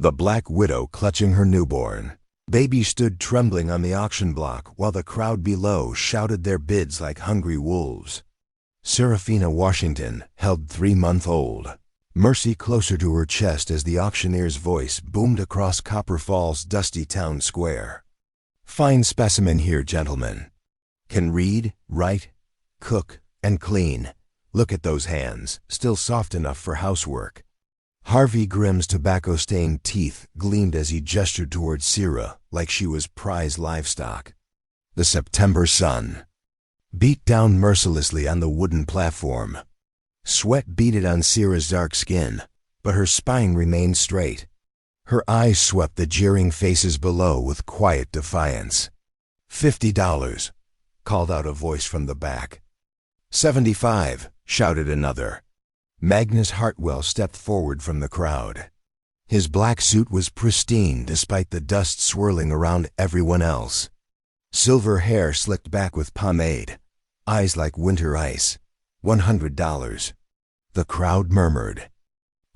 the Black Widow clutching her newborn. Baby stood trembling on the auction block while the crowd below shouted their bids like hungry wolves. Serafina Washington held 3-month-old Mercy closer to her chest as the auctioneer's voice boomed across Copper Falls' dusty town square. Fine specimen here, gentlemen. Can read, write, cook, and clean. Look at those hands, still soft enough for housework. Harvey Grimm's tobacco-stained teeth gleamed as he gestured toward Sierra like she was prize livestock. The September sun beat down mercilessly on the wooden platform. Sweat beaded on Sierra's dark skin, but her spine remained straight. Her eyes swept the jeering faces below with quiet defiance. $50, called out a voice from the back. 75, shouted another. Magnus Hartwell stepped forward from the crowd. His black suit was pristine despite the dust swirling around everyone else. Silver hair slicked back with pomade, eyes like winter ice. $100. The crowd murmured.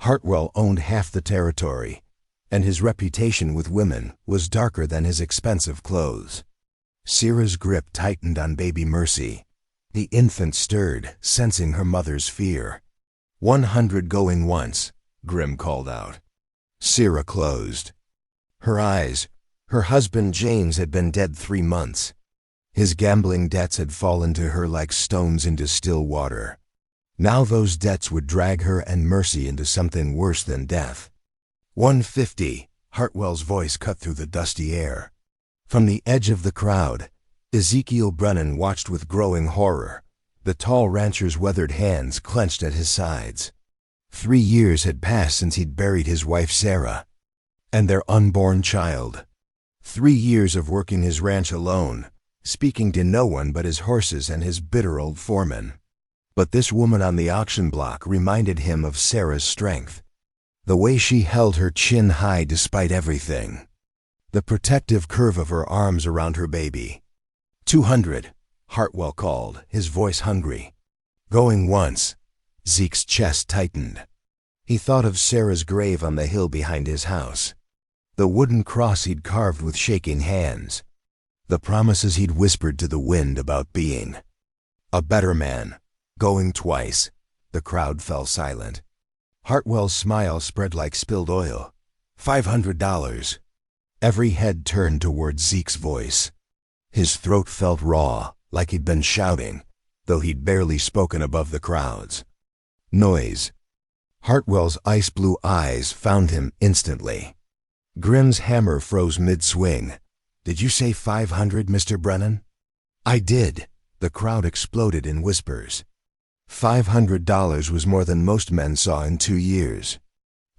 Hartwell owned half the territory, and his reputation with women was darker than his expensive clothes. Sierra's grip tightened on baby Mercy. The infant stirred, sensing her mother's fear. 100 going once, Grimm called out. Sierra closed. Her eyes. Her husband James had been dead 3 months. His gambling debts had fallen to her like stones into still water. Now those debts would drag her and Mercy into something worse than death. 150, Hartwell's voice cut through the dusty air. From the edge of the crowd, Ezekiel Brennan watched with growing horror. The tall rancher's weathered hands clenched at his sides. 3 years had passed since he'd buried his wife Sarah and their unborn child. 3 years of working his ranch alone, speaking to no one but his horses and his bitter old foreman. But this woman on the auction block reminded him of Sarah's strength. The way she held her chin high despite everything. The protective curve of her arms around her baby. 200, Hartwell called, his voice hungry. Going once. Zeke's chest tightened. He thought of Sarah's grave on the hill behind his house. The wooden cross he'd carved with shaking hands. The promises he'd whispered to the wind about being a better man. Going twice. The crowd fell silent. Hartwell's smile spread like spilled oil. $500. Every head turned toward Zeke's voice. His throat felt raw, like he'd been shouting, though he'd barely spoken above the crowds. Noise. Hartwell's ice-blue eyes found him instantly. Grimm's hammer froze mid-swing. Did you say 500, Mr. Brennan? I did. The crowd exploded in whispers. $500 was more than most men saw in 2 years.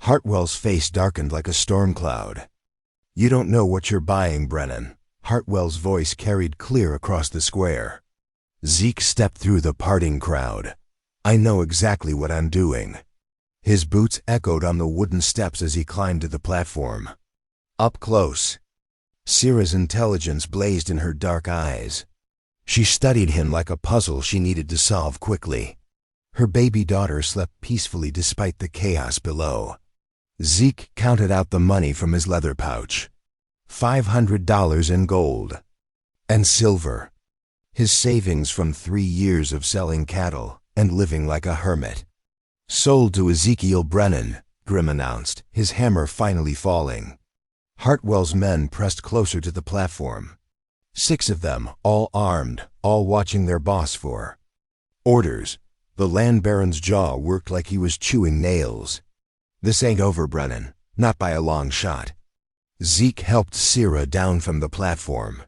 Hartwell's face darkened like a storm cloud. You don't know what you're buying, Brennan. Hartwell's voice carried clear across the square. Zeke stepped through the parting crowd. I know exactly what I'm doing. His boots echoed on the wooden steps as he climbed to the platform. Up close. Sierra's intelligence blazed in her dark eyes. She studied him like a puzzle she needed to solve quickly. Her baby daughter slept peacefully despite the chaos below. Zeke counted out the money from his leather pouch. $500 in gold. And silver. His savings from 3 years of selling cattle and living like a hermit. Sold to Ezekiel Brennan, Grimm announced, his hammer finally falling. Hartwell's men pressed closer to the platform. 6 of them, all armed, all watching their boss for orders. The land baron's jaw worked like he was chewing nails. This ain't over, Brennan. Not by a long shot. Zeke helped Sierra down from the platform.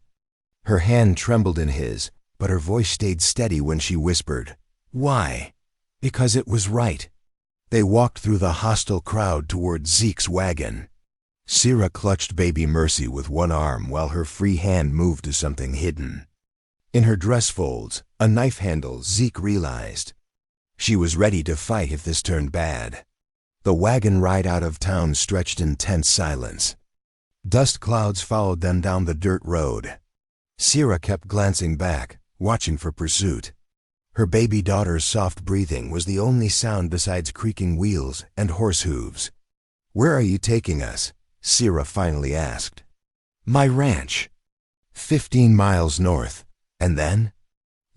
Her hand trembled in his, but her voice stayed steady when she whispered, Why? Because it was right. They walked through the hostile crowd toward Zeke's wagon. Sierra clutched baby Mercy with one arm while her free hand moved to something hidden. In her dress folds, a knife handle, Zeke realized. She was ready to fight if this turned bad. The wagon ride out of town stretched in tense silence. Dust clouds followed them down the dirt road. Sierra kept glancing back, watching for pursuit. Her baby daughter's soft breathing was the only sound besides creaking wheels and horse hooves. Where are you taking us? Sierra finally asked. My ranch. 15 miles north. And then?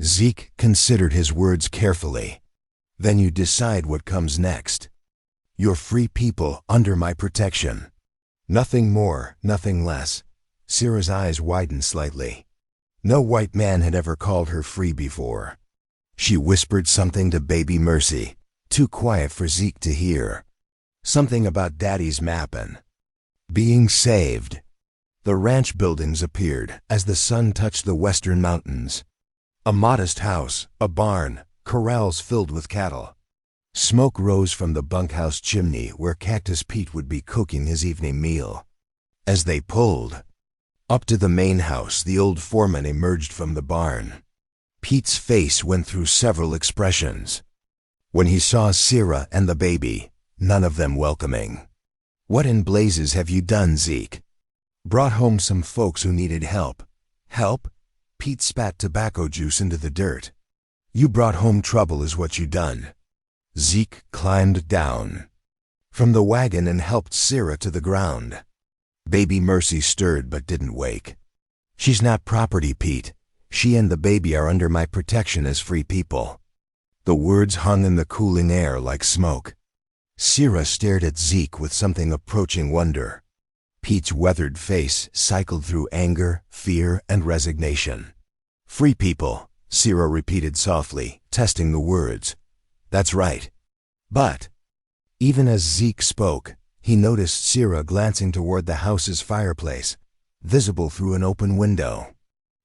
Zeke considered his words carefully. Then you decide what comes next. You're free people under my protection. Nothing more, nothing less. Sierra's eyes widened slightly. No white man had ever called her free before. She whispered something to baby Mercy, too quiet for Zeke to hear. Something about Daddy's mappin'. Being saved. The ranch buildings appeared as the sun touched the western mountains. A modest house, a barn, corrals filled with cattle. Smoke rose from the bunkhouse chimney where Cactus Pete would be cooking his evening meal. As they pulled up to the main house, the old foreman emerged from the barn. Pete's face went through several expressions. When he saw Sierra and the baby, none of them welcoming. What in blazes have you done, Zeke? Brought home some folks who needed help. Help? Pete spat tobacco juice into the dirt. You brought home trouble is what you done. Zeke climbed down from the wagon and helped Sierra to the ground. Baby Mercy stirred but didn't wake. She's not property, Pete. She and the baby are under my protection as free people. The words hung in the cooling air like smoke. Sierra stared at Zeke with something approaching wonder. Pete's weathered face cycled through anger, fear, and resignation. Free people, Sierra repeated softly, testing the words. That's right. But, even as Zeke spoke, he noticed Sierra glancing toward the house's fireplace, visible through an open window.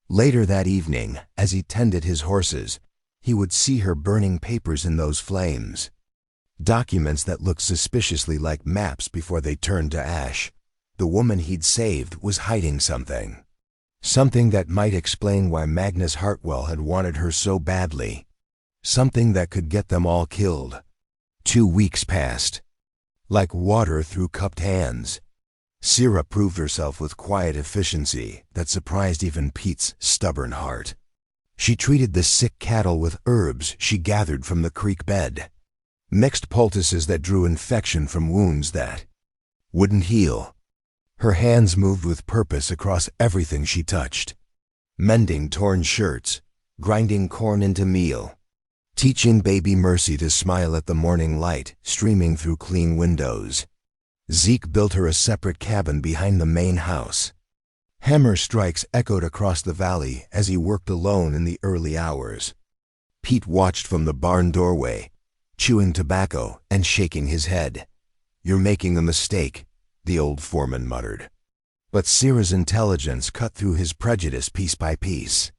Later that evening, as he tended his horses, he would see her burning papers in those flames. Documents that looked suspiciously like maps before they turned to ash. The woman he'd saved was hiding something. Something that might explain why Magnus Hartwell had wanted her so badly. Something that could get them all killed. 2 weeks passed. Like water through cupped hands. Sierra proved herself with quiet efficiency that surprised even Pete's stubborn heart. She treated the sick cattle with herbs she gathered from the creek bed. Mixed poultices that drew infection from wounds that wouldn't heal. Her hands moved with purpose across everything she touched. Mending torn shirts, grinding corn into meal, teaching baby Mercy to smile at the morning light streaming through clean windows. Zeke built her a separate cabin behind the main house. Hammer strikes echoed across the valley as he worked alone in the early hours. Pete watched from the barn doorway, chewing tobacco and shaking his head. You're making a mistake, the old foreman muttered. But Sierra's intelligence cut through his prejudice piece by piece.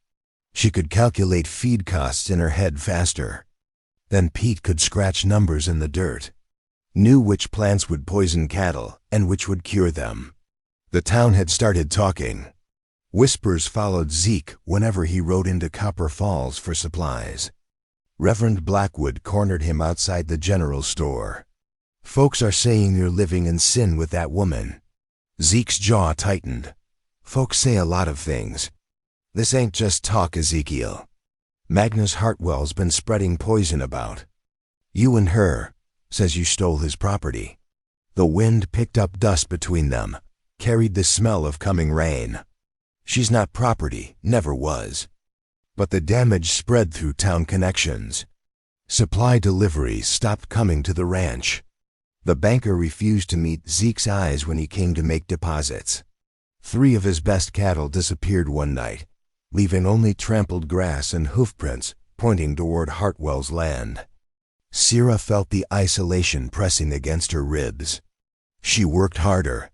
She could calculate feed costs in her head faster. Then Pete could scratch numbers in the dirt. Knew which plants would poison cattle and which would cure them. The town had started talking. Whispers followed Zeke whenever he rode into Copper Falls for supplies. Reverend Blackwood cornered him outside the general store. Folks are saying you're living in sin with that woman. Zeke's jaw tightened. Folks say a lot of things. This ain't just talk, Ezekiel. Magnus Hartwell's been spreading poison about. You and her, says you stole his property. The wind picked up dust between them, carried the smell of coming rain. She's not property, never was. But the damage spread through town connections. Supply deliveries stopped coming to the ranch. The banker refused to meet Zeke's eyes when he came to make deposits. 3 of his best cattle disappeared one night, leaving only trampled grass and hoofprints pointing toward Hartwell's land. Sierra felt the isolation pressing against her ribs. She worked harder,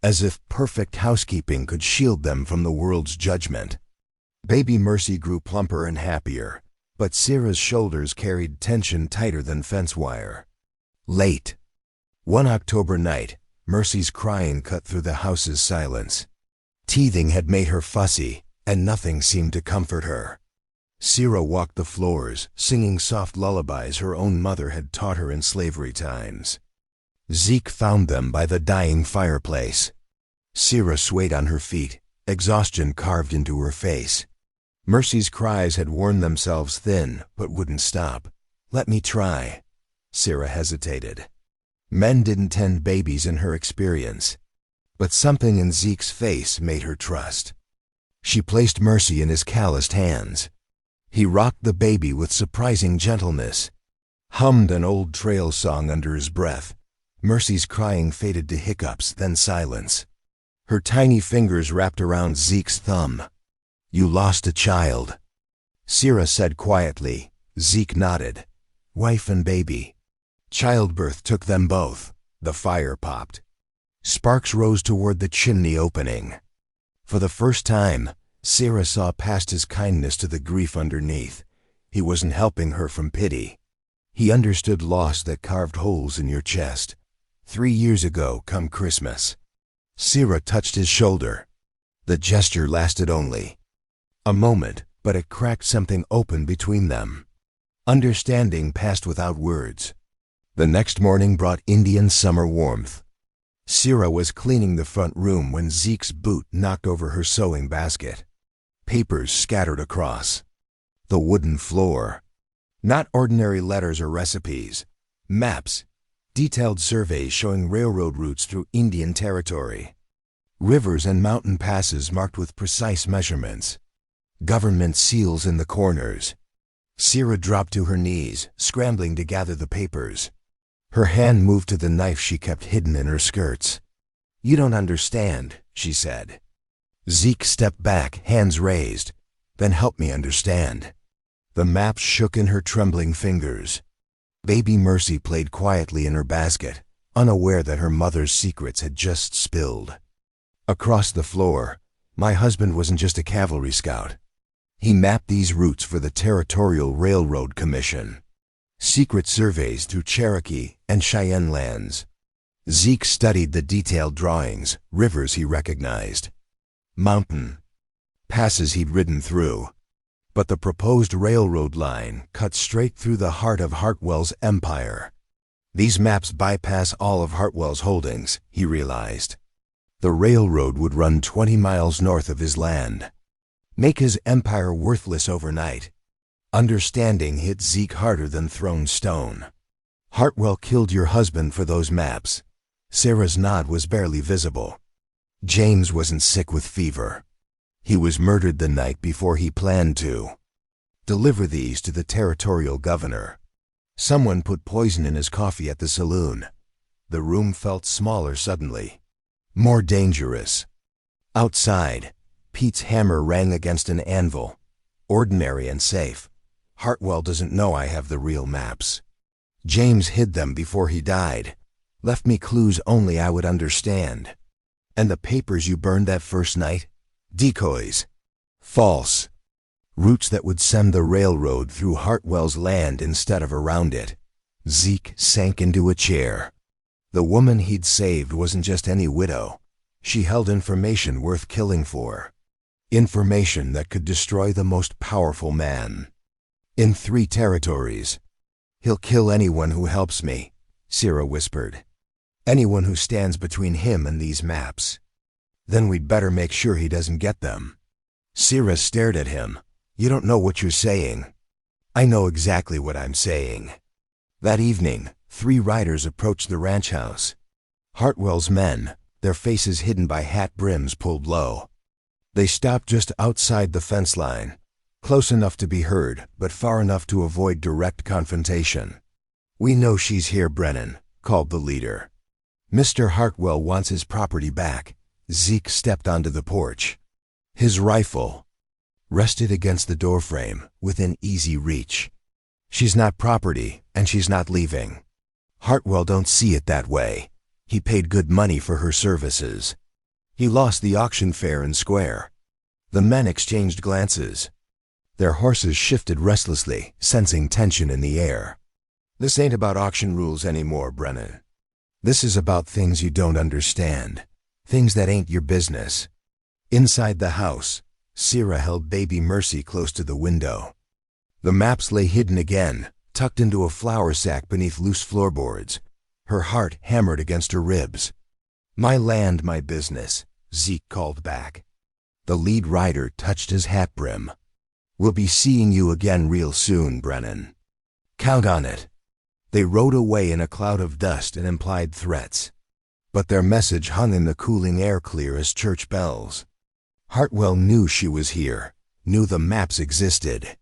as if perfect housekeeping could shield them from the world's judgment. Baby Mercy grew plumper and happier, but Sierra's shoulders carried tension tighter than fence wire. Late. One October night, Mercy's crying cut through the house's silence. Teething had made her fussy, and nothing seemed to comfort her. Sierra walked the floors, singing soft lullabies her own mother had taught her in slavery times. Zeke found them by the dying fireplace. Sierra swayed on her feet, exhaustion carved into her face. Mercy's cries had worn themselves thin, but wouldn't stop. Let me try. Sierra hesitated. Men didn't tend babies in her experience. But something in Zeke's face made her trust. She placed Mercy in his calloused hands. He rocked the baby with surprising gentleness, hummed an old trail song under his breath. Mercy's crying faded to hiccups, then silence. Her tiny fingers wrapped around Zeke's thumb. "You lost a child," Sierra said quietly. Zeke nodded. "Wife and baby. Childbirth took them both." The fire popped. Sparks rose toward the chimney opening. For the first time, Sierra saw past his kindness to the grief underneath. He wasn't helping her from pity. He understood loss that carved holes in your chest. 3 years ago, come Christmas. Sierra touched his shoulder. The gesture lasted only a moment, but it cracked something open between them. Understanding passed without words. The next morning brought Indian summer warmth. Sierra was cleaning the front room when Zeke's boot knocked over her sewing basket. Papers scattered across the wooden floor. Not ordinary letters or recipes. Maps. Detailed surveys showing railroad routes through Indian territory. Rivers and mountain passes marked with precise measurements. Government seals in the corners. Sierra dropped to her knees, scrambling to gather the papers. Her hand moved to the knife she kept hidden in her skirts. "You don't understand," she said. Zeke stepped back, hands raised. "Then help me understand." The maps shook in her trembling fingers. Baby Mercy played quietly in her basket, unaware that her mother's secrets had just spilled. Across the floor, my husband wasn't just a cavalry scout. He mapped these routes for the Territorial Railroad Commission. Secret surveys through Cherokee and Cheyenne lands. Zeke studied the detailed drawings, rivers he recognized, mountain passes he'd ridden through. But the proposed railroad line cut straight through the heart of Hartwell's empire. These maps bypass all of Hartwell's holdings, he realized. The railroad would run 20 miles north of his land. Make his empire worthless overnight. Understanding hit Zeke harder than thrown stone. "Hartwell killed your husband for those maps." Sarah's nod was barely visible. "James wasn't sick with fever. He was murdered the night before he planned to. Deliver these to the territorial governor. Someone put poison in his coffee at the saloon." The room felt smaller suddenly. More dangerous. Outside, Pete's hammer rang against an anvil. "Ordinary and safe. Hartwell doesn't know I have the real maps. James hid them before he died. Left me clues only I would understand. And the papers you burned that first night? Decoys. False. Routes that would send the railroad through Hartwell's land instead of around it." Zeke sank into a chair. The woman he'd saved wasn't just any widow. She held information worth killing for. Information that could destroy the most powerful man. In 3 territories. "He'll kill anyone who helps me," Sierra whispered. "Anyone who stands between him and these maps. Then we'd better make sure he doesn't get them." Sierra stared at him. "You don't know what you're saying." "I know exactly what I'm saying." That evening, 3 riders approached the ranch house. Hartwell's men, their faces hidden by hat brims pulled low. They stopped just outside the fence line, close enough to be heard, but far enough to avoid direct confrontation. "We know she's here, Brennan," called the leader. "Mr. Hartwell wants his property back." Zeke stepped onto the porch. His rifle rested against the doorframe, within easy reach. "She's not property, and she's not leaving. Hartwell don't see it that way. He paid good money for her services. He lost the auction fair and square." The men exchanged glances. Their horses shifted restlessly, sensing tension in the air. "This ain't about auction rules anymore, Brennan. This is about things you don't understand. Things that ain't your business." Inside the house, Sierra held baby Mercy close to the window. The maps lay hidden again, tucked into a flour sack beneath loose floorboards. Her heart hammered against her ribs. "My land, my business," Zeke called back. The lead rider touched his hat brim. "We'll be seeing you again real soon, Brennan. Count on it." They rode away in a cloud of dust and implied threats. but their message hung in the cooling air clear as church bells. Hartwell knew she was here, knew the maps existed.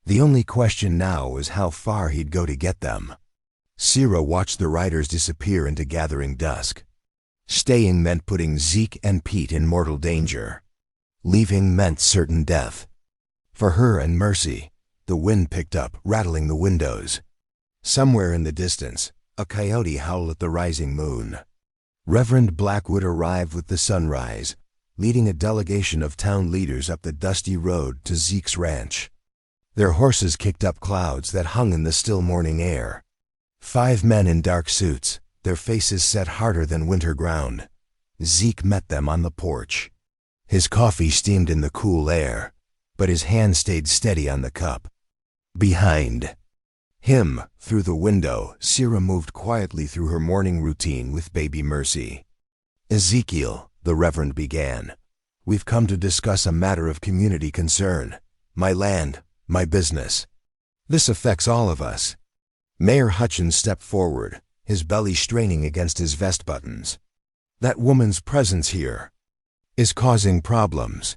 The only question now was how far he'd go to get them. Sierra watched the riders disappear into gathering dusk. Staying meant putting Zeke and Pete in mortal danger. Leaving meant certain death. For her and Mercy, the wind picked up, rattling the windows. Somewhere in the distance, a coyote howled at the rising moon. Reverend Blackwood arrived with the sunrise, leading a delegation of town leaders up the dusty road to Zeke's ranch. Their horses kicked up clouds that hung in the still morning air. 5 men in dark suits, their faces set harder than winter ground. Zeke met them on the porch. His coffee steamed in the cool air, but his hand stayed steady on the cup. Behind him, through the window, Sierra moved quietly through her morning routine with baby Mercy. "Ezekiel," the Reverend began, "we've come to discuss a matter of community concern. My land, my business. This affects all of us." Mayor Hutchins stepped forward, his belly straining against his vest buttons. "That woman's presence here is causing problems.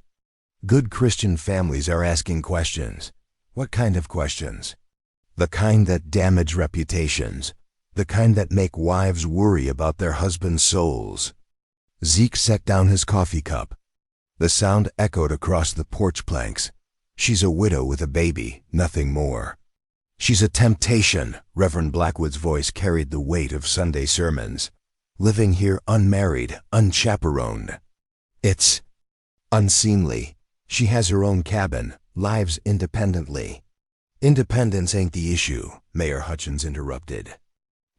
Good Christian families are asking questions." "What kind of questions?" "The kind that damage reputations, the kind that make wives worry about their husbands' souls." Zeke set down his coffee cup. The sound echoed across the porch planks. "She's a widow with a baby, nothing more." "She's a temptation," Reverend Blackwood's voice carried the weight of Sunday sermons. "Living here unmarried, unchaperoned. It's unseemly. She has her own cabin, lives independently." "Independence ain't the issue," Mayor Hutchins interrupted.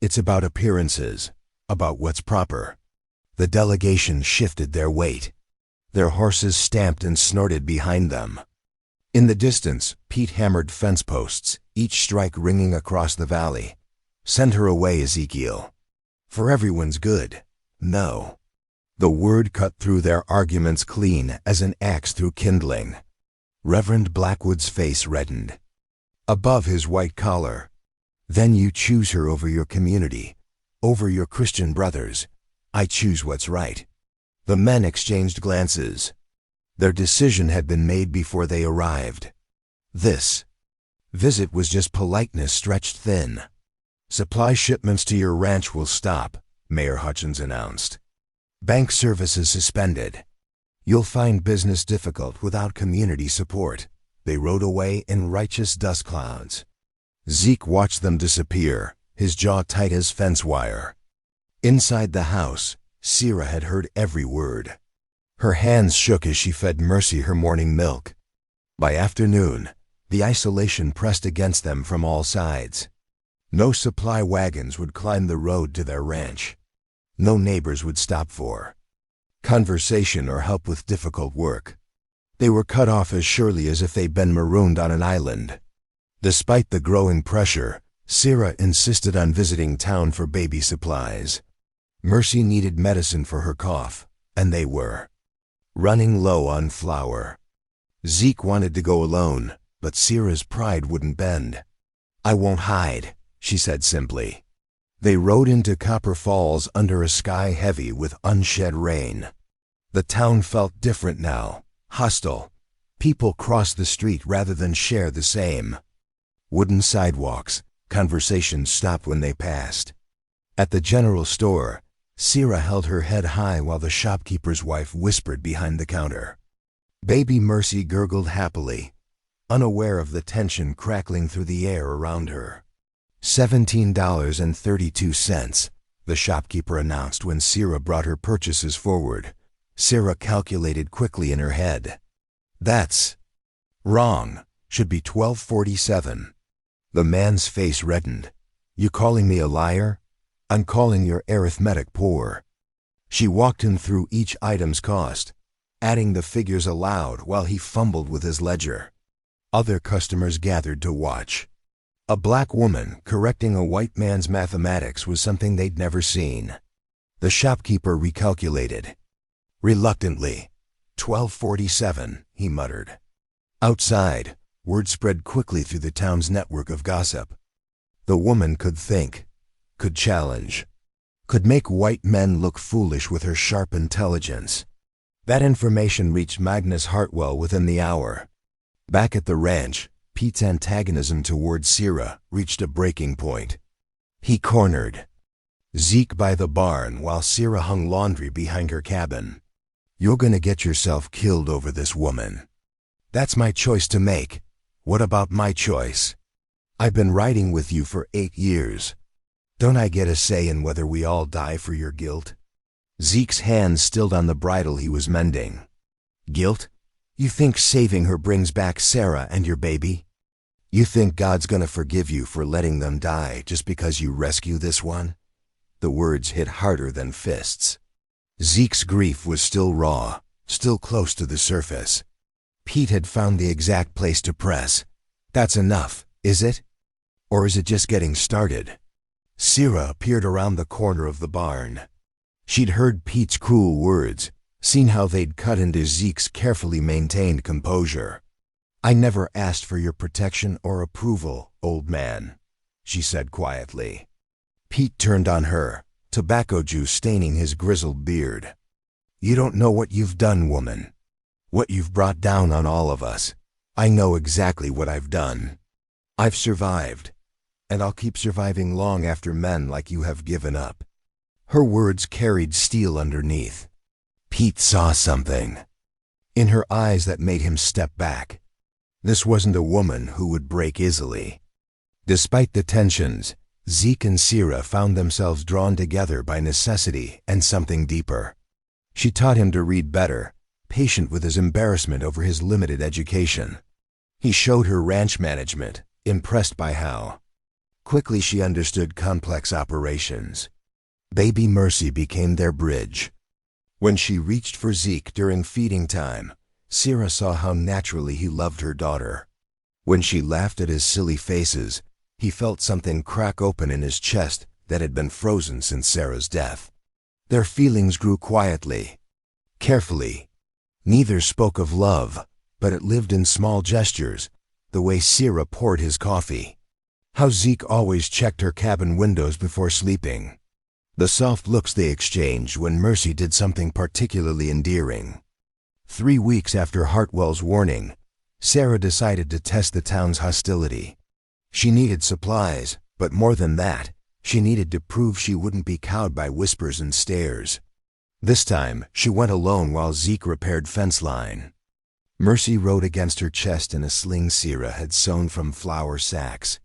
"It's about appearances, about what's proper." The delegation shifted their weight. Their horses stamped and snorted behind them. In the distance, Pete hammered fence posts, each strike ringing across the valley. "Send her away, Ezekiel." "For everyone's good." "No." The word cut through their arguments clean as an axe through kindling. Reverend Blackwood's face reddened. Above his white collar, "Then you choose her over your community, over your Christian brothers. I choose what's right." The men exchanged glances. Their decision had been made before they arrived. This visit was just politeness stretched thin. "Supply shipments to your ranch will stop," Mayor Hutchins announced. "Bank services suspended. You'll find business difficult without community support." They rode away in righteous dust clouds. Zeke watched them disappear, his jaw tight as fence wire. Inside the house, Sierra had heard every word. Her hands shook as she fed Mercy her morning milk. By afternoon, the isolation pressed against them from all sides. No supply wagons would climb the road to their ranch. No neighbors would stop for conversation or help with difficult work. They were cut off as surely as if they'd been marooned on an island. Despite the growing pressure, Sierra insisted on visiting town for baby supplies. Mercy needed medicine for her cough, and they were running low on flour. Zeke wanted to go alone, but Sierra's pride wouldn't bend. "I won't hide," she said simply. They rode into Copper Falls under a sky heavy with unshed rain. The town felt different now. Hostile. People crossed the street rather than share the same. Wooden sidewalks. Conversations stopped when they passed. At the general store, Sierra held her head high while the shopkeeper's wife whispered behind the counter. Baby Mercy gurgled happily, unaware of the tension crackling through the air around her. $17.32, the shopkeeper announced when Sierra brought her purchases forward. Sierra calculated quickly in her head. "That's wrong. Should be $12.47. The man's face reddened. "You calling me a liar?" "I'm calling your arithmetic poor." She walked him through each item's cost, adding the figures aloud while he fumbled with his ledger. Other customers gathered to watch. A black woman correcting a white man's mathematics was something they'd never seen. The shopkeeper recalculated. Reluctantly, $12.47, he muttered. Outside, word spread quickly through the town's network of gossip. The woman could think, could challenge. could make white men look foolish with her sharp intelligence. That information reached Magnus Hartwell within the hour. Back at the ranch, Pete's antagonism toward Sarah reached a breaking point. He cornered Zeke by the barn while Sarah hung laundry behind her cabin. "You're gonna get yourself killed over this woman. That's my choice to make. What about my choice? I've been riding with you for 8 years. Don't I get a say in whether we all die for your guilt?" Zeke's hand stilled on the bridle he was mending. "Guilt? You think saving her brings back Sarah and your baby? You think God's gonna forgive you for letting them die just because you rescue this one?" The words hit harder than fists. Zeke's grief was still raw, still close to the surface. Pete had found the exact place to press. "That's enough, is it? Or is it just getting started?" Sarah appeared around the corner of the barn. She'd heard Pete's cruel words, seen how they'd cut into Zeke's carefully maintained composure. "I never asked for your protection or approval, old man," she said quietly. Pete turned on her, tobacco juice staining his grizzled beard. "You don't know what you've done, woman. What you've brought down on all of us. I know exactly what I've done. I've survived, and I'll keep surviving long after men like you have given up." Her words carried steel underneath. Pete saw something in her eyes that made him step back. This wasn't a woman who would break easily. Despite the tensions, Zeke and Sarah found themselves drawn together by necessity and something deeper. She taught him to read better, patient with his embarrassment over his limited education. He showed her ranch management, impressed by how quickly she understood complex operations. Baby Mercy became their bridge. When she reached for Zeke during feeding time, Sarah saw how naturally he loved her daughter. When she laughed at his silly faces, he felt something crack open in his chest that had been frozen since Sarah's death. Their feelings grew quietly, carefully. Neither spoke of love, but it lived in small gestures, the way Sarah poured his coffee, how Zeke always checked her cabin windows before sleeping, the soft looks they exchanged when Mercy did something particularly endearing. 3 weeks after Hartwell's warning, Sarah decided to test the town's hostility. She needed supplies, but more than that, she needed to prove she wouldn't be cowed by whispers and stares. This time, she went alone while Zeke repaired fence line. Mercy rode against her chest in a sling Sarah had sewn from flour sacks.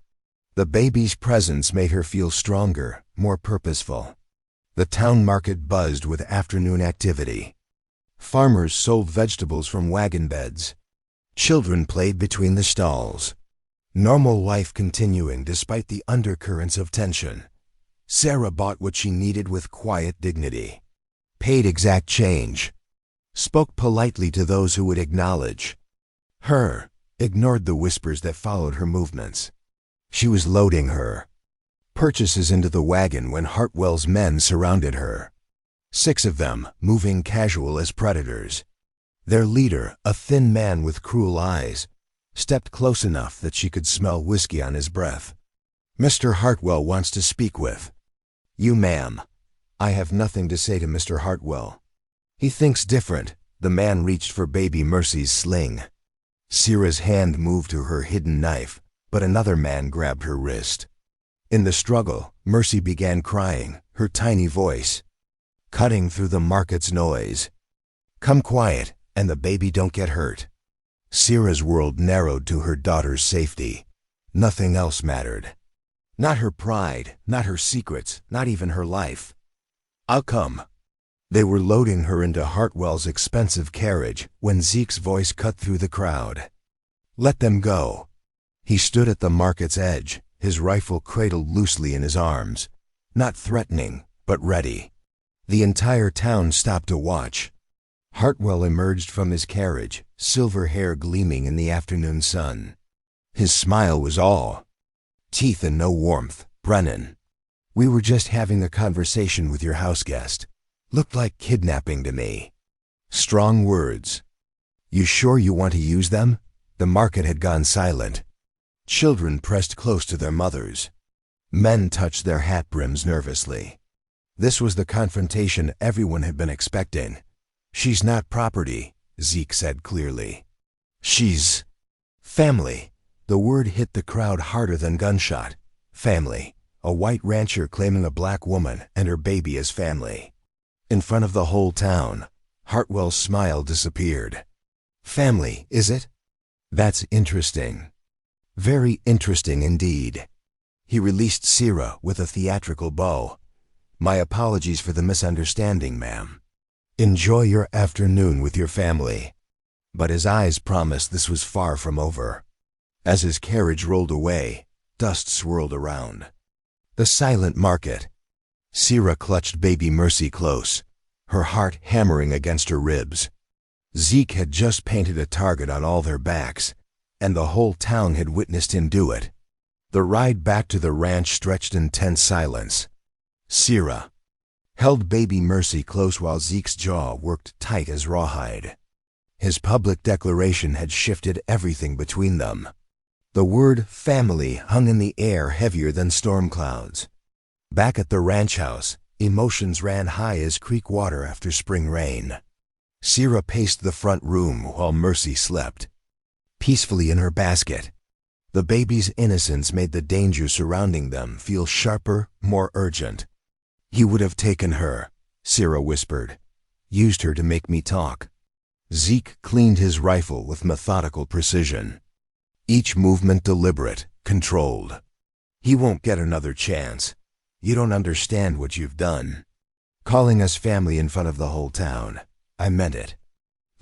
The baby's presence made her feel stronger, more purposeful. The town market buzzed with afternoon activity. Farmers sold vegetables from wagon beds. Children played between the stalls. Normal life continuing despite the undercurrents of tension. Sarah bought what she needed with quiet dignity, paid exact change, spoke politely to those who would acknowledge her, ignored the whispers that followed her movements. She was loading her purchases into the wagon when Hartwell's men surrounded her. 6 of them, moving casual as predators. Their leader, a thin man with cruel eyes, stepped close enough that she could smell whiskey on his breath. "Mr. Hartwell wants to speak with you, ma'am." "I have nothing to say to Mr. Hartwell. He thinks different." The man reached for baby Mercy's sling. Sarah's hand moved to her hidden knife, but another man grabbed her wrist. In the struggle, Mercy began crying, her tiny voice cutting through the market's noise. "Come quiet, and the baby don't get hurt." Sarah's world narrowed to her daughter's safety. Nothing else mattered. Not her pride, not her secrets, not even her life. "I'll come." They were loading her into Hartwell's expensive carriage when Zeke's voice cut through the crowd. "Let them go." He stood at the market's edge, his rifle cradled loosely in his arms, not threatening, but ready. The entire town stopped to watch. Hartwell emerged from his carriage, silver hair gleaming in the afternoon sun. His smile was all teeth and no warmth. "Brennan, we were just having a conversation with your house guest. Looked like kidnapping to me." Strong words. "You sure you want to use them?" The market had gone silent. Children pressed close to their mothers. Men touched their hat brims nervously. This was the confrontation everyone had been expecting. "She's not property," Zeke said clearly. "She's family." The word hit the crowd harder than gunshot. Family. A white rancher claiming a black woman and her baby as family. In front of the whole town, Hartwell's smile disappeared. "Family, is it? That's interesting. Very interesting indeed." He released Sierra with a theatrical bow. "My apologies for the misunderstanding, ma'am. Enjoy your afternoon with your family." But his eyes promised this was far from over. As his carriage rolled away, dust swirled around. The silent market. Sierra clutched baby Mercy close, her heart hammering against her ribs. Zeke had just painted a target on all their backs, and the whole town had witnessed him do it. The ride back to the ranch stretched in tense silence. Sierra held baby Mercy close while Zeke's jaw worked tight as rawhide. His public declaration had shifted everything between them. The word family hung in the air heavier than storm clouds. Back at the ranch house, emotions ran high as creek water after spring rain. Sierra paced the front room while Mercy slept peacefully in her basket. The baby's innocence made the danger surrounding them feel sharper, more urgent. "He would have taken her," Sierra whispered. "Used her to make me talk." Zeke cleaned his rifle with methodical precision. Each movement deliberate, controlled. "He won't get another chance. You don't understand what you've done. Calling us family in front of the whole town. I meant it."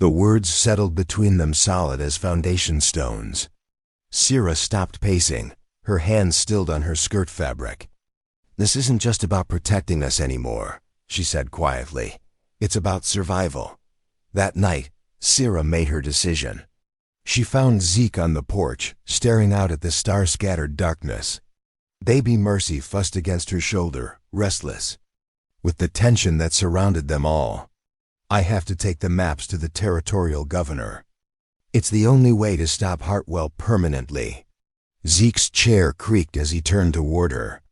The words settled between them solid as foundation stones. Sierra stopped pacing, her hands stilled on her skirt fabric. "This isn't just about protecting us anymore," she said quietly. "It's about survival." That night, Sierra made her decision. She found Zeke on the porch, staring out at the star-scattered darkness. Baby Mercy fussed against her shoulder, restless, with the tension that surrounded them all. "I have to take the maps to the territorial governor. It's the only way to stop Hartwell permanently." Zeke's chair creaked as he turned toward her.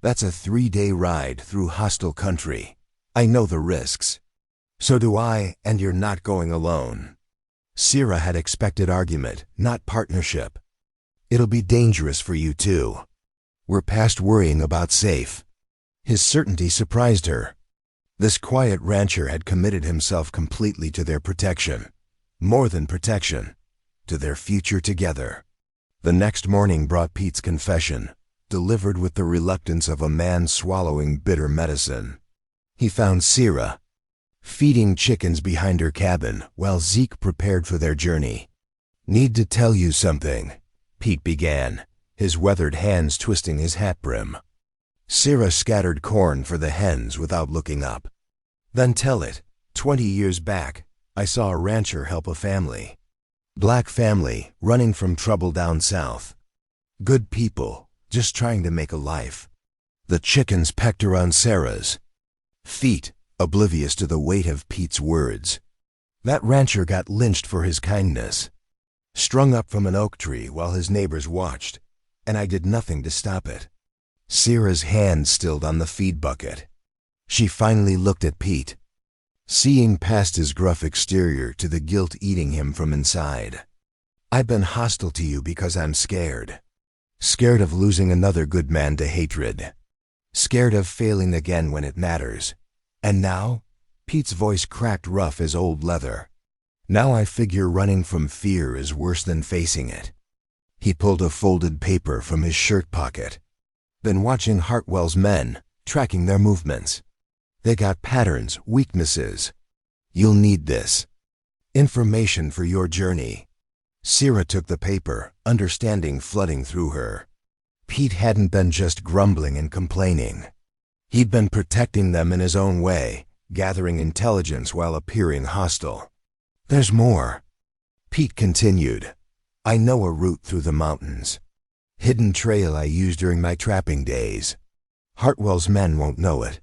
"That's a 3-day ride through hostile country. I know the risks." "So do I, and you're not going alone." Sierra had expected argument, not partnership. "It'll be dangerous for you too. We're past worrying about safe." His certainty surprised her. This quiet rancher had committed himself completely to their protection. More than protection, to their future together. The next morning brought Pete's confession, delivered with the reluctance of a man swallowing bitter medicine. He found Sierra feeding chickens behind her cabin while Zeke prepared for their journey. "Need to tell you something," Pete began, his weathered hands twisting his hat brim. Sierra scattered corn for the hens without looking up. "Then tell it. 20 years back, I saw a rancher help a family. Black family, running from trouble down south. Good people, just trying to make a life. The chickens pecked around Sarah's feet, oblivious to the weight of Pete's words. That rancher got lynched for his kindness. Strung up from an oak tree while his neighbors watched, and I did nothing to stop it." Sierra's hand stilled on the feed bucket. She finally looked at Pete, seeing past his gruff exterior to the guilt eating him from inside. "I've been hostile to you because I'm scared. Scared of losing another good man to hatred. Scared of failing again when it matters. And now?" Pete's voice cracked rough as old leather. "Now I figure running from fear is worse than facing it." He pulled a folded paper from his shirt pocket. "Been watching Hartwell's men, tracking their movements. They got patterns, weaknesses. You'll need this. Information for your journey." Sierra took the paper, understanding flooding through her. Pete hadn't been just grumbling and complaining. He'd been protecting them in his own way, gathering intelligence while appearing hostile. "There's more," Pete continued. "I know a route through the mountains. Hidden trail I used during my trapping days. Hartwell's men won't know it."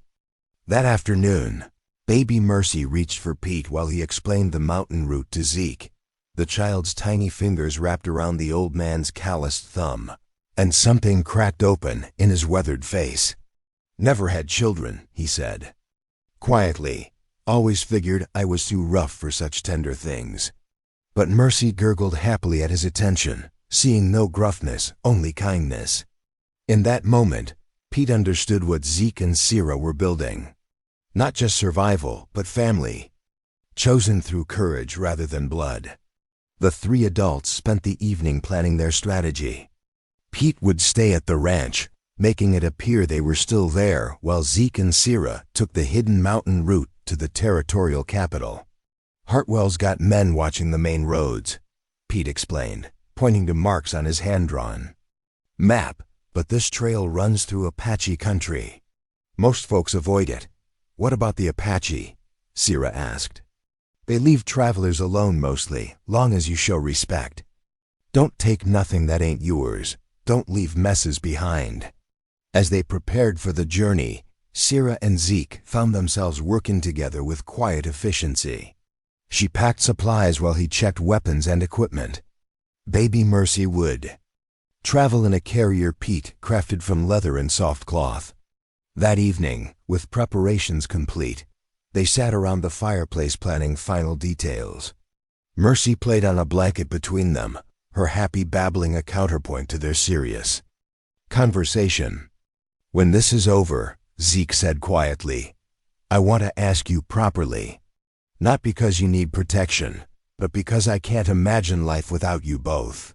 That afternoon, baby Mercy reached for Pete while he explained the mountain route to Zeke. The child's tiny fingers wrapped around the old man's calloused thumb, and something cracked open in his weathered face. Never had children, he said. Quietly, always figured I was too rough for such tender things. But Mercy gurgled happily at his attention, seeing no gruffness, only kindness. In that moment, Pete understood what Zeke and Sierra were building. Not just survival, but family. Chosen through courage rather than blood. The three adults spent the evening planning their strategy. Pete would stay at the ranch, making it appear they were still there, while Zeke and Sierra took the hidden mountain route to the territorial capital. Hartwell's got men watching the main roads, Pete explained, pointing to marks on his hand-drawn map, but this trail runs through Apache country. Most folks avoid it. What about the Apache? Sierra asked. They leave travelers alone mostly, long as you show respect. Don't take nothing that ain't yours. Don't leave messes behind. As they prepared for the journey, Sierra and Zeke found themselves working together with quiet efficiency. She packed supplies while he checked weapons and equipment. Baby Mercy would travel in a carrier Pete crafted from leather and soft cloth. That evening, with preparations complete, they sat around the fireplace planning final details. Mercy played on a blanket between them, her happy babbling a counterpoint to their serious conversation. When this is over, Zeke said quietly, I want to ask you properly. Not because you need protection, but because I can't imagine life without you both.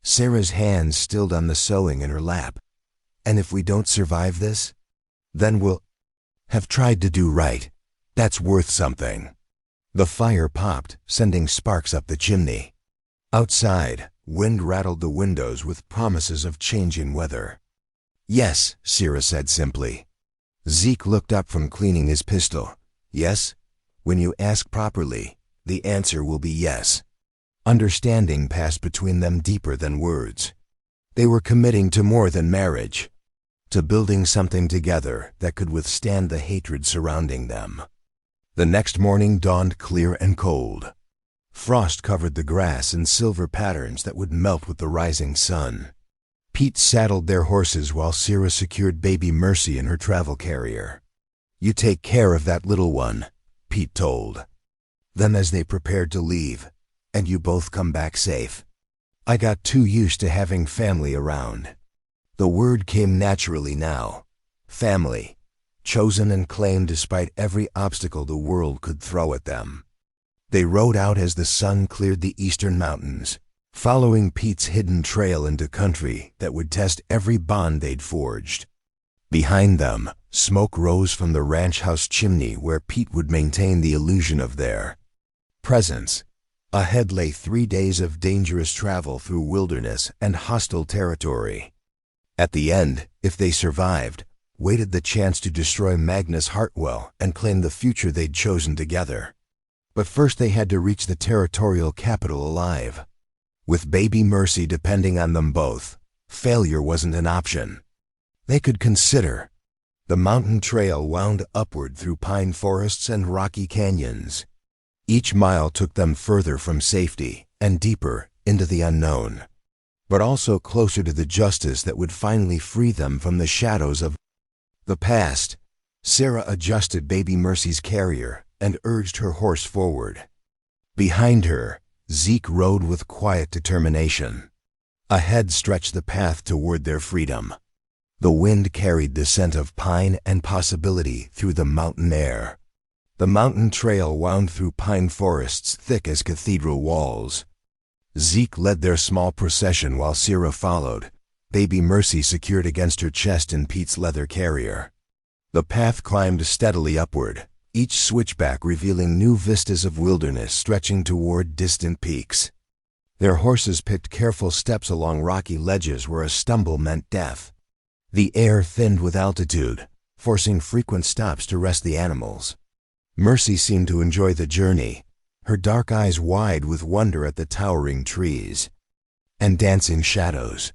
Sarah's hands stilled on the sewing in her lap. And if we don't survive this, then we'll have tried to do right. That's worth something. The fire popped, sending sparks up the chimney. Outside, wind rattled the windows with promises of changing weather. Yes, Sierra said simply. Zeke looked up from cleaning his pistol. Yes? When you ask properly, the answer will be yes. Understanding passed between them deeper than words. They were committing to more than marriage, to building something together that could withstand the hatred surrounding them. The next morning dawned clear and cold. Frost covered the grass in silver patterns that would melt with the rising sun. Pete saddled their horses while Sierra secured baby Mercy in her travel carrier. You take care of that little one, Pete told them as they prepared to leave, and you both come back safe. I got too used to having family around. The word came naturally now. Family. Chosen and claimed despite every obstacle the world could throw at them. They rode out as the sun cleared the eastern mountains, following Pete's hidden trail into country that would test every bond they'd forged. Behind them, smoke rose from the ranch house chimney where Pete would maintain the illusion of their presence. Ahead lay 3 days of dangerous travel through wilderness and hostile territory. At the end, if they survived, waited the chance to destroy Magnus Hartwell and claim the future they'd chosen together. But first they had to reach the territorial capital alive. With baby Mercy depending on them both, failure wasn't an option. They could consider. The mountain trail wound upward through pine forests and rocky canyons. Each mile took them further from safety and deeper into the unknown, but also closer to the justice that would finally free them from the shadows of the past. Sarah adjusted baby Mercy's carrier and urged her horse forward. Behind her, Zeke rode with quiet determination. Ahead stretched the path toward their freedom. The wind carried the scent of pine and possibility through the mountain air. The mountain trail wound through pine forests thick as cathedral walls. Zeke led their small procession while Sierra followed, baby Mercy secured against her chest in Pete's leather carrier. The path climbed steadily upward, each switchback revealing new vistas of wilderness stretching toward distant peaks. Their horses picked careful steps along rocky ledges where a stumble meant death. The air thinned with altitude, forcing frequent stops to rest the animals. Mercy seemed to enjoy the journey, her dark eyes wide with wonder at the towering trees and dancing shadows.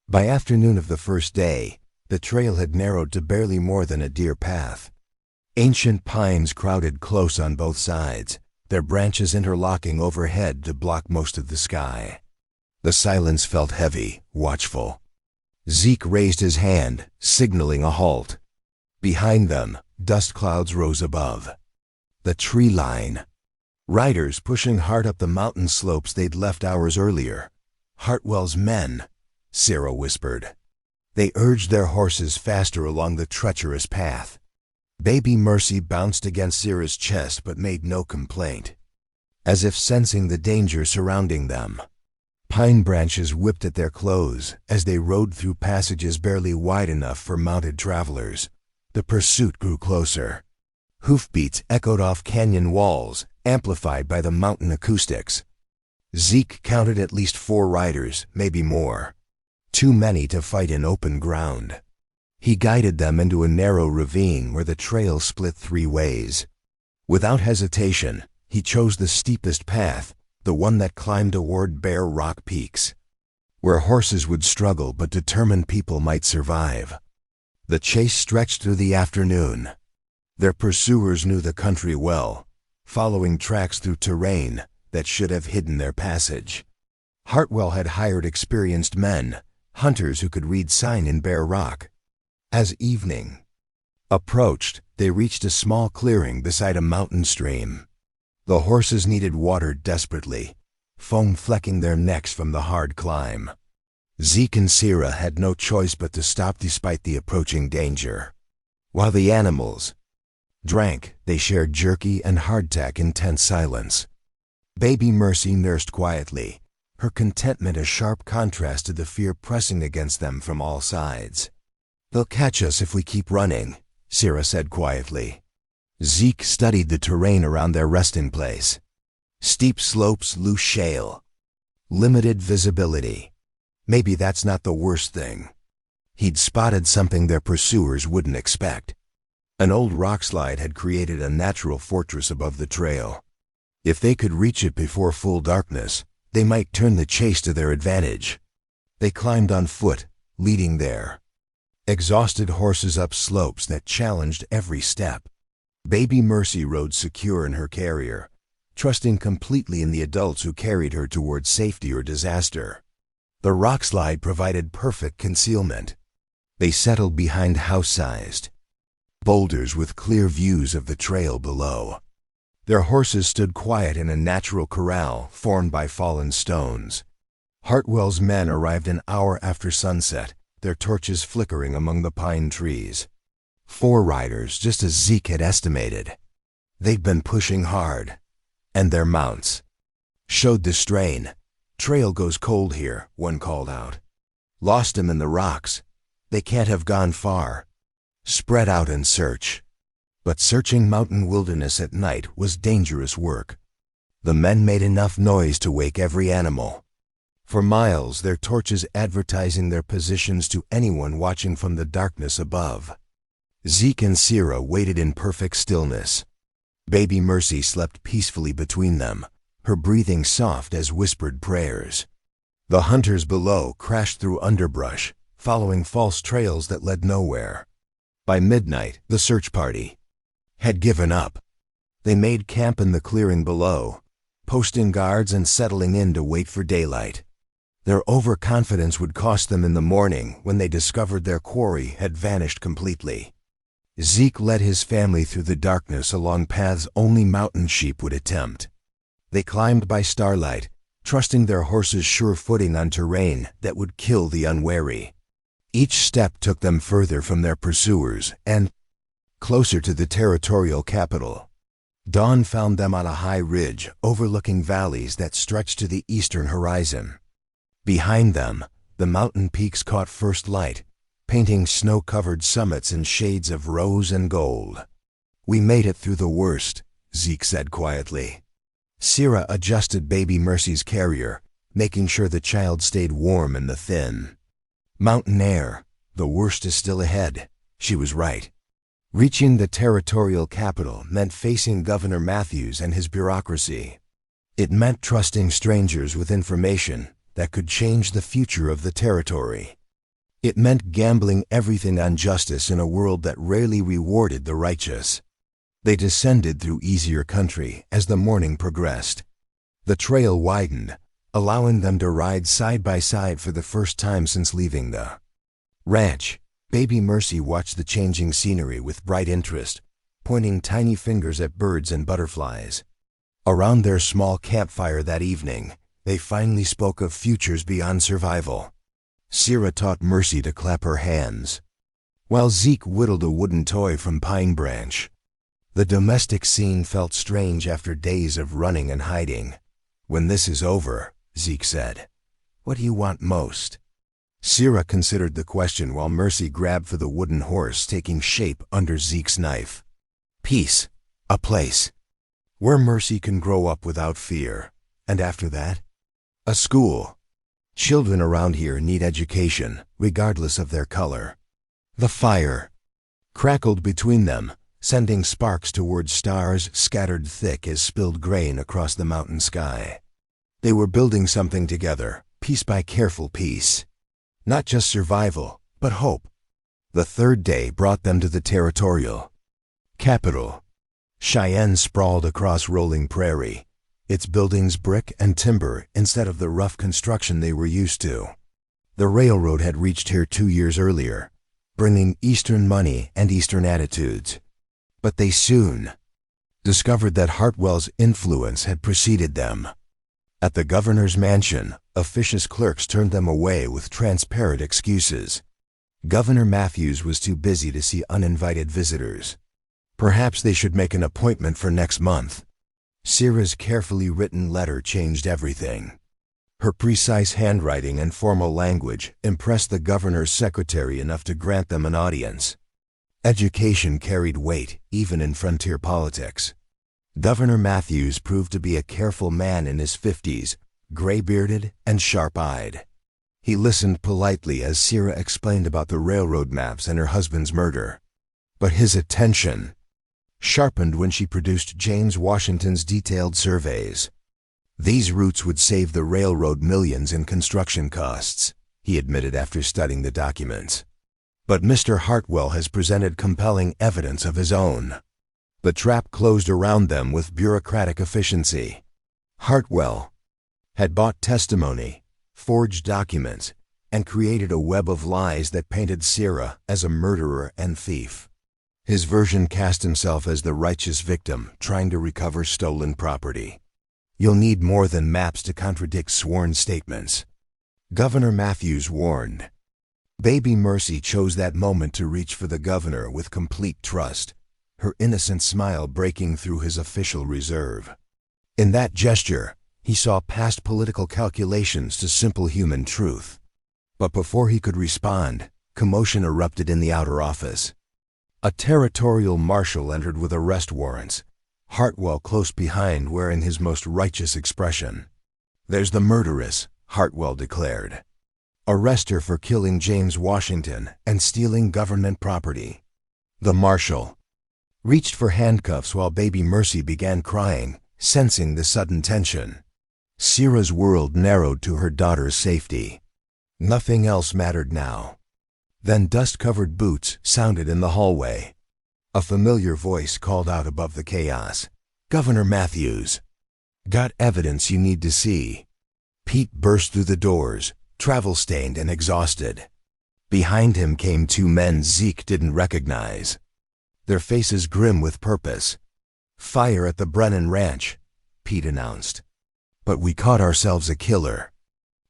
By afternoon of the first day, the trail had narrowed to barely more than a deer path. Ancient pines crowded close on both sides, their branches interlocking overhead to block most of the sky. The silence felt heavy, watchful. Zeke raised his hand, signaling a halt. Behind them, dust clouds rose above. The tree line. Riders pushing hard up the mountain slopes they'd left hours earlier. Hartwell's men, Sarah whispered. They urged their horses faster along the treacherous path. Baby Mercy bounced against Sarah's chest but made no complaint, as if sensing the danger surrounding them. Pine branches whipped at their clothes as they rode through passages barely wide enough for mounted travelers. The pursuit grew closer. Hoofbeats echoed off canyon walls, amplified by the mountain acoustics. Zeke counted at least 4 riders, maybe more. Too many to fight in open ground. He guided them into a narrow ravine where the trail split 3 ways. Without hesitation, he chose the steepest path, the one that climbed toward bare rock peaks, where horses would struggle but determined people might survive. The chase stretched through the afternoon. Their pursuers knew the country well, following tracks through terrain that should have hidden their passage. Hartwell had hired experienced men, hunters who could read sign in bare rock. As evening approached, they reached a small clearing beside a mountain stream. The horses needed water desperately, foam flecking their necks from the hard climb. Zeke and Sarah had no choice but to stop despite the approaching danger. While the animals drank, they shared jerky and hardtack in tense silence. Baby Mercy nursed quietly, her contentment a sharp contrast to the fear pressing against them from all sides. "They'll catch us if we keep running," Sarah said quietly. Zeke studied the terrain around their resting place. Steep slopes, loose shale. Limited visibility. Maybe that's not the worst thing. He'd spotted something their pursuers wouldn't expect. An old rockslide had created a natural fortress above the trail. If they could reach it before full darkness, they might turn the chase to their advantage. They climbed on foot, leading their exhausted horses up slopes that challenged every step. Baby Mercy rode secure in her carrier, trusting completely in the adults who carried her toward safety or disaster. The rockslide provided perfect concealment. They settled behind house-sized boulders with clear views of the trail below. Their horses stood quiet in a natural corral formed by fallen stones. Hartwell's men arrived an hour after sunset, their torches flickering among the pine trees. 4 riders, just as Zeke had estimated. They'd been pushing hard, and their mounts showed the strain. "Trail goes cold here," one called out. "Lost him in the rocks. They can't have gone far. Spread out and search." But searching mountain wilderness at night was dangerous work. The men made enough noise to wake every animal. For miles, their torches advertising their positions to anyone watching from the darkness above. Zeke and Sarah waited in perfect stillness. Baby Mercy slept peacefully between them, her breathing soft as whispered prayers. The hunters below crashed through underbrush, following false trails that led nowhere. By midnight, the search party had given up. They made camp in the clearing below, posting guards and settling in to wait for daylight. Their overconfidence would cost them in the morning when they discovered their quarry had vanished completely. Zeke led his family through the darkness along paths only mountain sheep would attempt. They climbed by starlight, trusting their horses' sure footing on terrain that would kill the unwary. Each step took them further from their pursuers and closer to the territorial capital. Dawn found them on a high ridge overlooking valleys that stretched to the eastern horizon. Behind them, the mountain peaks caught first light, painting snow-covered summits in shades of rose and gold. "We made it through the worst," Zeke said quietly. Sarah adjusted Baby Mercy's carrier, making sure the child stayed warm in the thin mountain air. The worst is still ahead. She was right. Reaching the territorial capital meant facing Governor Matthews and his bureaucracy. It meant trusting strangers with information that could change the future of the territory. It meant gambling everything on justice in a world that rarely rewarded the righteous. They descended through easier country as the morning progressed. The trail widened, allowing them to ride side by side for the first time since leaving the ranch. Baby Mercy watched the changing scenery with bright interest, pointing tiny fingers at birds and butterflies. Around their small campfire that evening, they finally spoke of futures beyond survival. Sierra taught Mercy to clap her hands, while Zeke whittled a wooden toy from pine branch. The domestic scene felt strange after days of running and hiding. "When this is over," Zeke said, "what do you want most?" Sierra considered the question while Mercy grabbed for the wooden horse taking shape under Zeke's knife. "Peace. A place where Mercy can grow up without fear. And after that? A school. Children around here need education, regardless of their color." The fire crackled between them, sending sparks towards stars scattered thick as spilled grain across the mountain sky. They were building something together, piece by careful piece. Not just survival, but hope. The third day brought them to the territorial capital. Cheyenne sprawled across rolling prairie, its buildings brick and timber instead of the rough construction they were used to. The railroad had reached here 2 years earlier, bringing Eastern money and Eastern attitudes. But they soon discovered that Hartwell's influence had preceded them. At the governor's mansion, officious clerks turned them away with transparent excuses. Governor Matthews was too busy to see uninvited visitors. Perhaps they should make an appointment for next month. Sierra's carefully written letter changed everything. Her precise handwriting and formal language impressed the governor's secretary enough to grant them an audience. Education carried weight, even in frontier politics. Governor Matthews proved to be a careful man in his 50s, gray-bearded and sharp-eyed. He listened politely as Sierra explained about the railroad maps and her husband's murder. But his attention sharpened when she produced James Washington's detailed surveys. These routes would save the railroad millions in construction costs, he admitted after studying the documents. But Mr. Hartwell has presented compelling evidence of his own. The trap closed around them with bureaucratic efficiency. Hartwell had bought testimony, forged documents, and created a web of lies that painted Sierra as a murderer and thief. His version cast himself as the righteous victim trying to recover stolen property. "You'll need more than maps to contradict sworn statements," Governor Matthews warned. Baby Mercy chose that moment to reach for the governor with complete trust, her innocent smile breaking through his official reserve. In that gesture, he saw past political calculations to simple human truth. But before he could respond, commotion erupted in the outer office. A territorial marshal entered with arrest warrants, Hartwell close behind wearing his most righteous expression. "There's the murderess," Hartwell declared. "Arrest her for killing James Washington and stealing government property." The marshal reached for handcuffs while Baby Mercy began crying, sensing the sudden tension. Sierra's world narrowed to her daughter's safety. Nothing else mattered now. Then dust-covered boots sounded in the hallway. A familiar voice called out above the chaos. "Governor Matthews." "Got evidence you need to see." Pete burst through the doors, travel-stained and exhausted. Behind him came 2 men Zeke didn't recognize, their faces grim with purpose. "Fire at the Brennan Ranch," Pete announced. "But we caught ourselves a killer."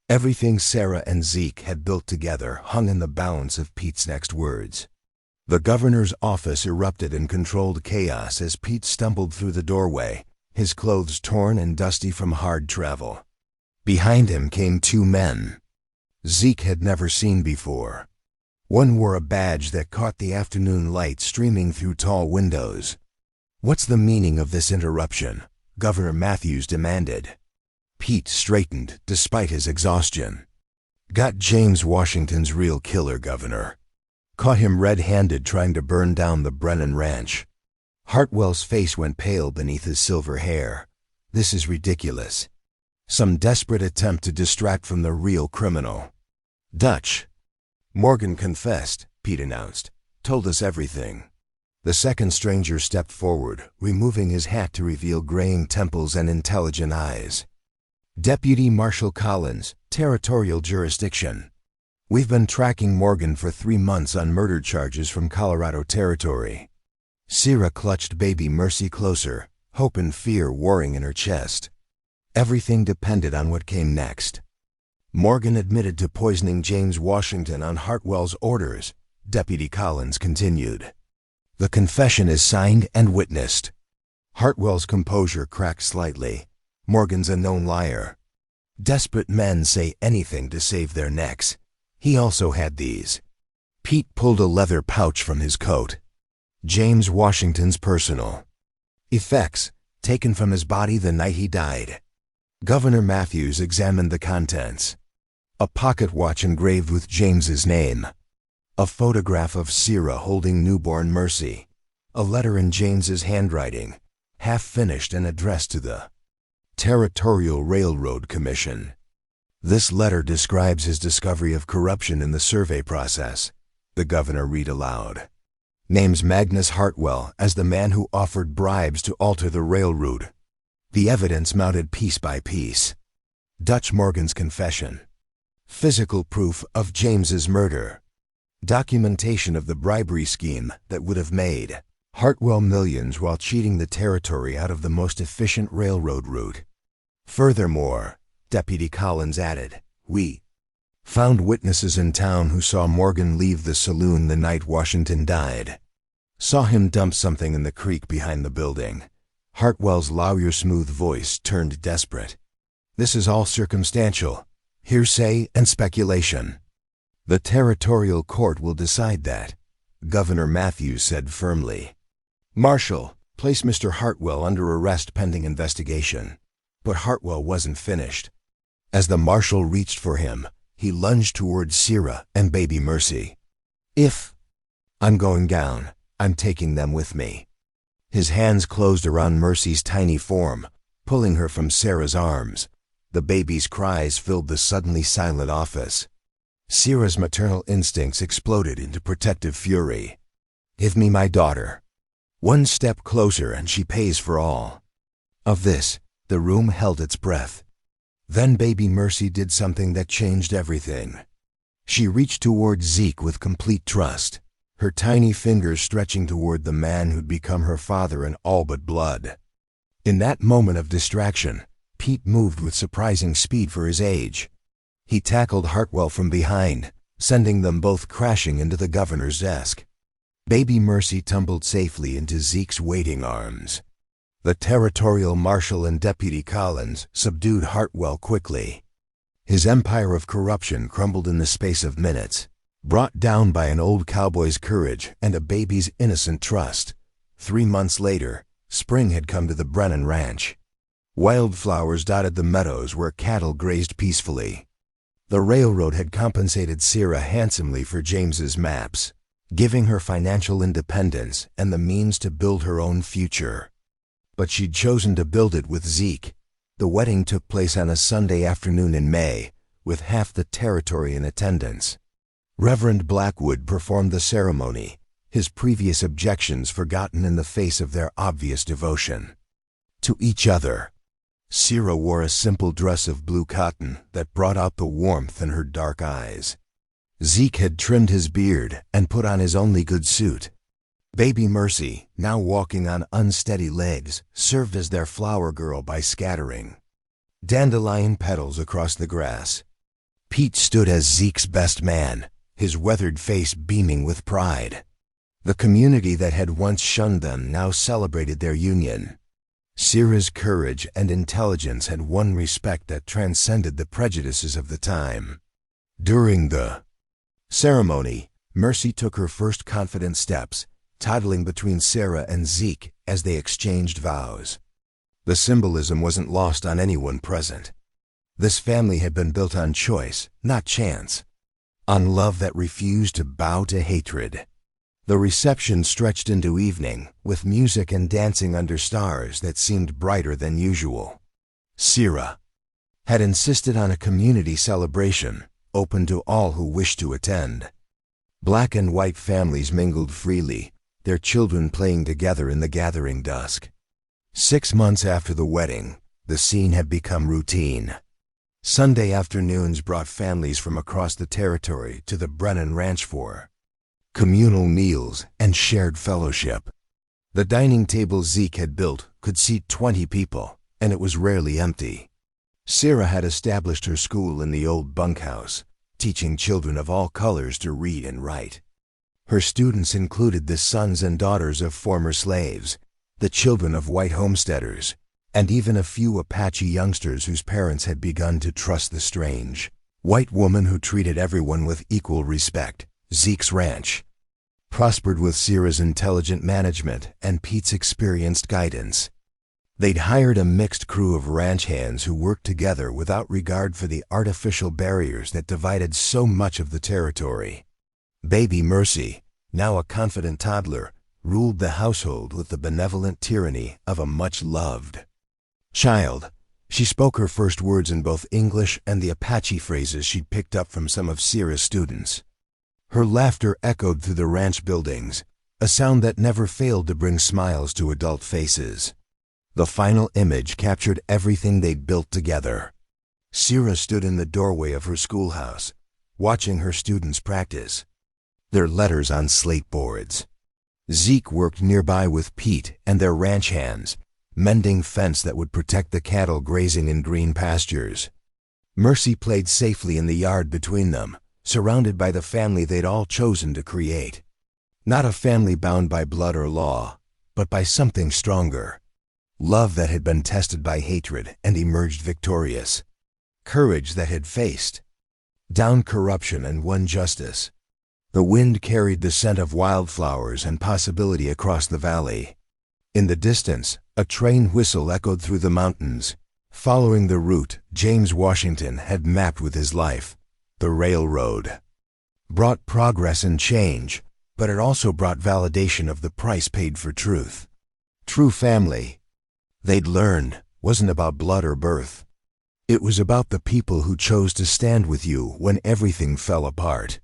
Everything Sarah and Zeke had built together hung in the balance of Pete's next words. The governor's office erupted in controlled chaos as Pete stumbled through the doorway, his clothes torn and dusty from hard travel. Behind him came 2 men Zeke had never seen before. One wore a badge that caught the afternoon light streaming through tall windows. "What's the meaning of this interruption?" Governor Matthews demanded. Pete straightened despite his exhaustion. "Got James Washington's real killer, Governor. Caught him red-handed trying to burn down the Brennan Ranch." Hartwell's face went pale beneath his silver hair. "This is ridiculous. Some desperate attempt to distract from the real criminal." "Dutch Morgan confessed," Pete announced. "Told us everything." The second stranger stepped forward, removing his hat to reveal graying temples and intelligent eyes. "Deputy Marshal Collins, Territorial Jurisdiction." We've been tracking Morgan for 3 months on murder charges from Colorado territory. Sierra clutched baby Mercy closer, hope and fear warring in her chest. Everything depended on what came next. Morgan admitted to poisoning James Washington on Hartwell's orders, Deputy Collins continued. The confession is signed and witnessed. Hartwell's composure cracked slightly. Morgan's a known liar. Desperate men say anything to save their necks. He also had these. Pete pulled a leather pouch from his coat. James Washington's personal effects, taken from his body the night he died. Governor Matthews examined the contents. A pocket watch engraved with James's name. A photograph of Sierra holding newborn Mercy. A letter in James's handwriting, half finished and addressed to the Territorial Railroad Commission. This letter describes his discovery of corruption in the survey process. The governor read aloud. Names Magnus Hartwell as the man who offered bribes to alter the railroad. The evidence mounted piece by piece. Dutch Morgan's confession. Physical proof of James's murder. Documentation of the bribery scheme that would have made Hartwell millions while cheating the territory out of the most efficient railroad route. Furthermore, Deputy Collins added, we found witnesses in town who saw Morgan leave the saloon the night Washington died. Saw him dump something in the creek behind the building. Hartwell's lawyer-smooth voice turned desperate. This is all circumstantial, hearsay and speculation. The territorial court will decide that, Governor Matthews said firmly. Marshal, place Mr. Hartwell under arrest pending investigation. But Hartwell wasn't finished. As the marshal reached for him, he lunged toward Sierra and baby Mercy. If I'm going down, I'm taking them with me. His hands closed around Mercy's tiny form, pulling her from Sarah's arms. The baby's cries filled the suddenly silent office. Sierra's maternal instincts exploded into protective fury. Give me my daughter. One step closer and she pays for all. Of this, the room held its breath. Then baby Mercy did something that changed everything. She reached toward Zeke with complete trust, her tiny fingers stretching toward the man who'd become her father in all but blood. In that moment of distraction, Pete moved with surprising speed for his age. He tackled Hartwell from behind, sending them both crashing into the governor's desk. Baby Mercy tumbled safely into Zeke's waiting arms. The territorial marshal and Deputy Collins subdued Hartwell quickly. His empire of corruption crumbled in the space of minutes, brought down by an old cowboy's courage and a baby's innocent trust. 3 months later, spring had come to the Brennan Ranch. Wildflowers dotted the meadows where cattle grazed peacefully. The railroad had compensated Sierra handsomely for James's maps, giving her financial independence and the means to build her own future. But she'd chosen to build it with Zeke. The wedding took place on a Sunday afternoon in May, with half the territory in attendance. Reverend Blackwood performed the ceremony, his previous objections forgotten in the face of their obvious devotion to each other. Sierra wore a simple dress of blue cotton that brought out the warmth in her dark eyes. Zeke had trimmed his beard and put on his only good suit. Baby Mercy, now walking on unsteady legs, served as their flower girl by scattering dandelion petals across the grass. Pete stood as Zeke's best man, his weathered face beaming with pride. The community that had once shunned them now celebrated their union. Sierra's courage and intelligence had won respect that transcended the prejudices of the time. During the ceremony, Mercy took her first confident steps, toddling between Sarah and Zeke as they exchanged vows. The symbolism wasn't lost on anyone present. This family had been built on choice, not chance. On love that refused to bow to hatred. The reception stretched into evening, with music and dancing under stars that seemed brighter than usual. Sierra had insisted on a community celebration, open to all who wished to attend. Black and white families mingled freely, their children playing together in the gathering dusk. 6 months after the wedding, the scene had become routine. Sunday afternoons brought families from across the territory to the Brennan Ranch for communal meals and shared fellowship. The dining table Zeke had built could seat 20 people, and it was rarely empty. Sarah had established her school in the old bunkhouse, teaching children of all colors to read and write. Her students included the sons and daughters of former slaves, the children of white homesteaders, and even a few Apache youngsters whose parents had begun to trust the strange white woman who treated everyone with equal respect. Zeke's ranch prospered with Sarah's intelligent management and Pete's experienced guidance. They'd hired a mixed crew of ranch hands who worked together without regard for the artificial barriers that divided so much of the territory. Baby Mercy, now a confident toddler, ruled the household with the benevolent tyranny of a much-loved child. She spoke her first words in both English and the Apache phrases she'd picked up from some of Sarah's students. Her laughter echoed through the ranch buildings, a sound that never failed to bring smiles to adult faces. The final image captured everything they'd built together. Sarah stood in the doorway of her schoolhouse, watching her students practice, their letters on slate boards. Zeke worked nearby with Pete and their ranch hands, mending fence that would protect the cattle grazing in green pastures. Mercy played safely in the yard between them, surrounded by the family they'd all chosen to create. Not a family bound by blood or law, but by something stronger. Love that had been tested by hatred and emerged victorious. Courage that had faced down corruption and won justice. The wind carried the scent of wildflowers and possibility across the valley. In the distance, a train whistle echoed through the mountains, following the route James Washington had mapped with his life. The railroad brought progress and change, but it also brought validation of the price paid for truth. True family, they'd learned, wasn't about blood or birth. It was about the people who chose to stand with you when everything fell apart.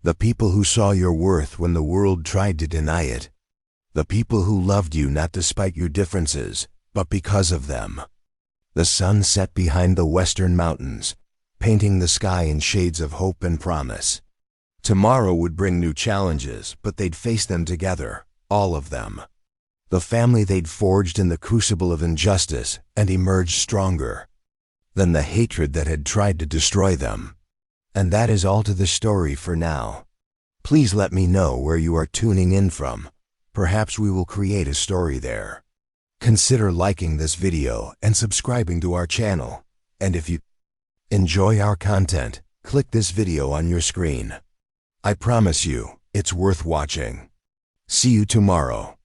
The people who saw your worth when the world tried to deny it. The people who loved you not despite your differences, but because of them. The sun set behind the western mountains, painting the sky in shades of hope and promise. Tomorrow would bring new challenges, but they'd face them together, all of them. The family they'd forged in the crucible of injustice and emerged stronger than the hatred that had tried to destroy them. And that is all to the story for now. Please let me know where you are tuning in from. Perhaps we will create a story there. Consider liking this video and subscribing to our channel. And if you enjoy our content, click this video on your screen. I promise you, it's worth watching. See you tomorrow.